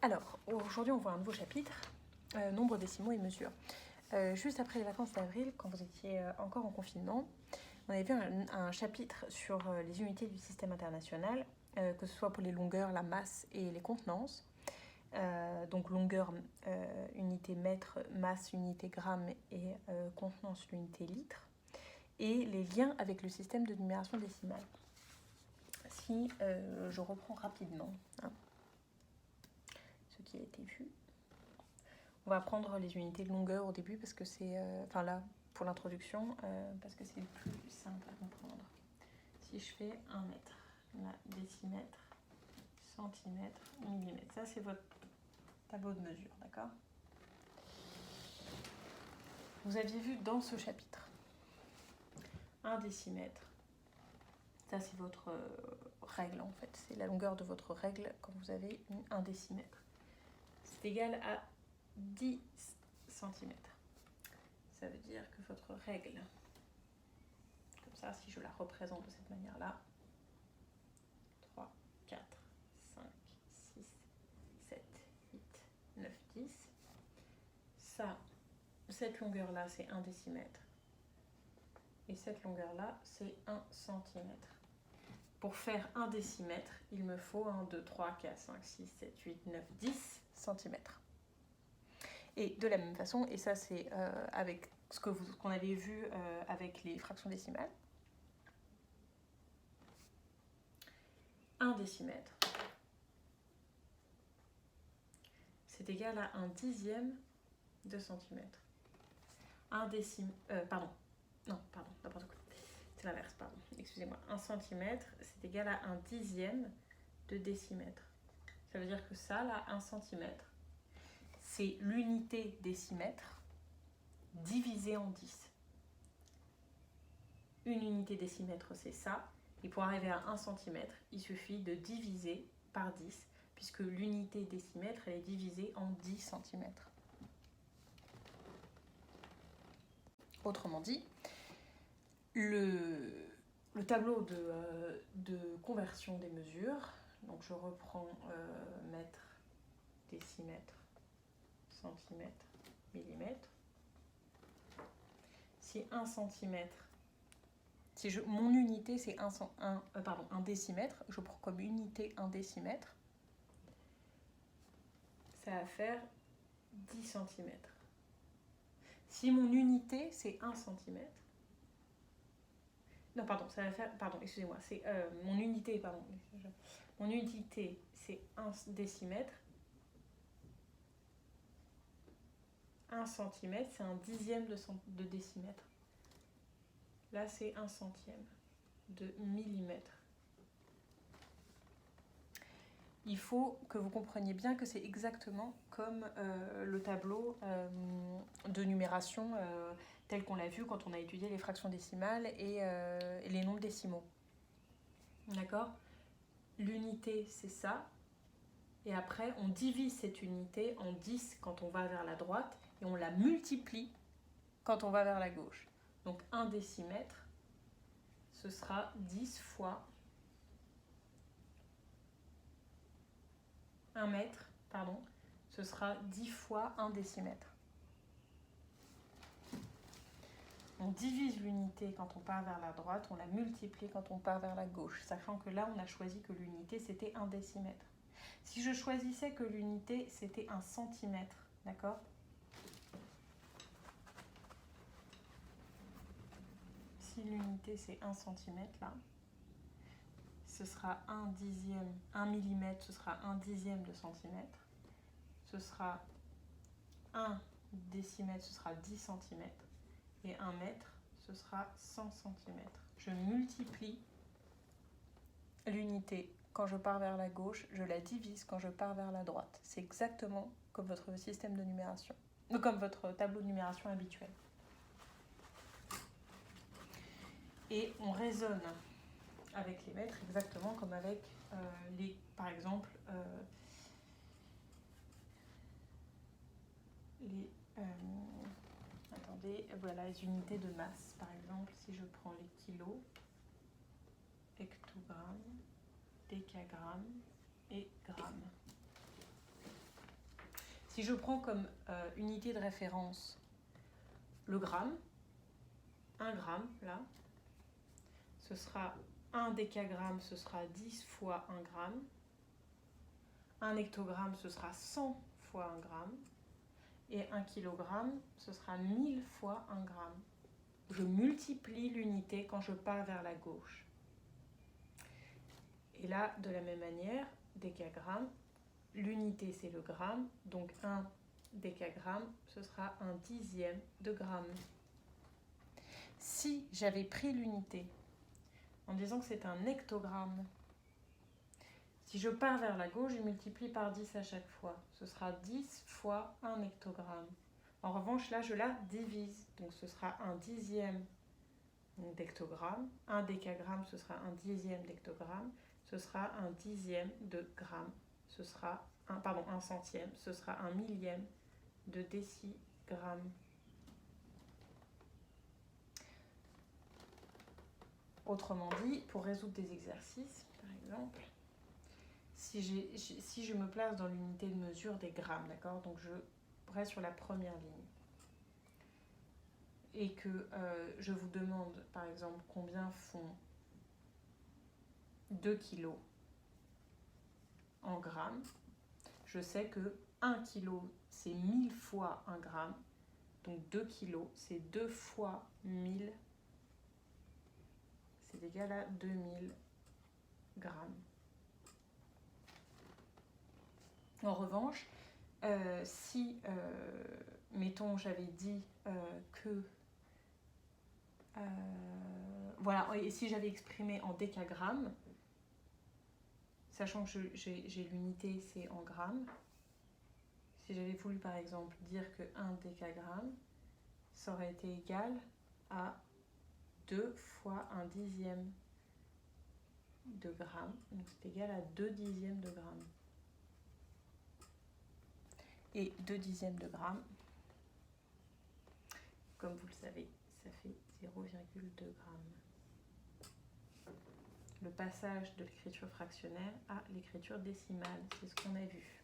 Alors, aujourd'hui, on voit un nouveau chapitre, nombre décimaux et mesures. Juste après les vacances d'avril, quand vous étiez encore en confinement, on avait vu un chapitre sur les unités du système international, que ce soit pour les longueurs, la masse et les contenances. Donc longueur, unité mètre, masse, unité gramme et contenance, l'unité litre. Et les liens avec le système de numération décimale. Si je reprends rapidement ce qui a été vu. On va prendre les unités de longueur au début parce que c'est, enfin là, pour l'introduction, parce que c'est le plus simple à comprendre. Si je fais 1 mètre, là, décimètre, centimètre, millimètre, ça c'est votre tableau de mesure, d'accord? Vous aviez vu dans ce chapitre 1 décimètre, ça c'est votre règle en fait, c'est la longueur de votre règle quand vous avez 1 décimètre. C'est égal à 10 cm. Ça veut dire que votre règle, comme ça, si je la représente de cette manière-là, 3, 4, 5, 6, 7, 8, 9, 10. Ça, cette longueur-là, c'est 1 décimètre. Et cette longueur-là, c'est 1 centimètre. Pour faire 1 décimètre, il me faut 1, 2, 3, 4, 5, 6, 7, 8, 9, 10 centimètres. Et de la même façon, et ça c'est avec ce qu'on avait vu avec les fractions décimales, 1 décimètre, c'est égal à 1 dixième de centimètre. 1 n'importe quoi. C'est l'inverse, pardon, excusez-moi. 1 centimètre, c'est égal à 1 dixième de décimètre. Ça veut dire que ça, là, 1 centimètre, c'est l'unité décimètre divisé en 10. Une unité décimètre, c'est ça. Et pour arriver à 1 centimètre, il suffit de diviser par 10, puisque l'unité décimètre, elle est divisée en 10 centimètres. Autrement dit, le tableau de conversion des mesures, donc je reprends mètre, décimètre, centimètre, millimètre. Si 1 centimètre, mon unité c'est 1 décimètre, je prends comme unité 1 décimètre, ça va faire 10 centimètres. Si mon unité c'est 1 centimètre, non pardon, ça va faire, pardon, excusez-moi, c'est mon unité c'est 1 décimètre, 1 centimètre c'est 1 dixième de décimètre. Là c'est 1 centième de millimètre. Il faut que vous compreniez bien que c'est exactement comme le tableau de numération tel qu'on l'a vu quand on a étudié les fractions décimales et les nombres décimaux. D'accord? L'unité, c'est ça. Et après, on divise cette unité en 10 quand on va vers la droite et on la multiplie quand on va vers la gauche. Donc 1 décimètre, ce sera 10 fois 1 mètre, pardon, ce sera 10 fois 1 décimètre. On divise l'unité quand on part vers la droite, on la multiplie quand on part vers la gauche, sachant que là, on a choisi que l'unité, c'était 1 décimètre. Si je choisissais que l'unité, c'était 1 centimètre, d'accord? Si l'unité, c'est 1 centimètre, là, ce sera 1 dixième, 1 millimètre, ce sera 1 dixième de centimètre. Ce sera 1 décimètre, ce sera 10 centimètres. Et 1 mètre, ce sera 100 centimètres. Je multiplie l'unité quand je pars vers la gauche, je la divise quand je pars vers la droite. C'est exactement comme votre système de numération, comme votre tableau de numération habituel. Et on raisonne avec les mètres exactement comme avec par exemple, voilà les unités de masse. Par exemple, si je prends les kilos, hectogrammes, décagrammes et grammes. Si je prends comme unité de référence le gramme, 1 gramme, là, ce sera 1 décagramme, ce sera 10 fois 1 gramme. 1 hectogramme, ce sera 100 fois 1 gramme. Et 1 kilogramme, ce sera 1000 fois 1 gramme. Je multiplie l'unité quand je pars vers la gauche. Et là, de la même manière, décagramme, l'unité c'est le gramme, donc 1 décagramme, ce sera un dixième de gramme. Si j'avais pris l'unité en disant que c'est un hectogramme, si je pars vers la gauche, je multiplie par 10 à chaque fois. Ce sera 10 fois 1 hectogramme. En revanche, là, je la divise. Donc, ce sera un dixième d'hectogramme. 1 décagramme, ce sera un dixième d'hectogramme. Ce sera un dixième de gramme. Ce sera un centième. Ce sera un millième de décigramme. Autrement dit, pour résoudre des exercices, par exemple, si je me place dans l'unité de mesure des grammes, d'accord, donc je reste sur la première ligne, et que je vous demande, par exemple, combien font 2 kilos en grammes, je sais que 1 kilo, c'est 1000 fois 1 gramme, donc 2 kilos, c'est 2 fois 1000, c'est égal à 2000 grammes. En revanche, si, mettons, j'avais dit que... voilà, et si j'avais exprimé en décagrammes, sachant que j'ai l'unité, c'est en grammes, si j'avais voulu, par exemple, dire que 1 décagramme, ça aurait été égal à 2 fois un dixième de gramme, donc c'est égal à 2 dixièmes de gramme. Et 2 dixièmes de gramme, comme vous le savez, ça fait 0,2 grammes. Le passage de l'écriture fractionnaire à l'écriture décimale, c'est ce qu'on a vu.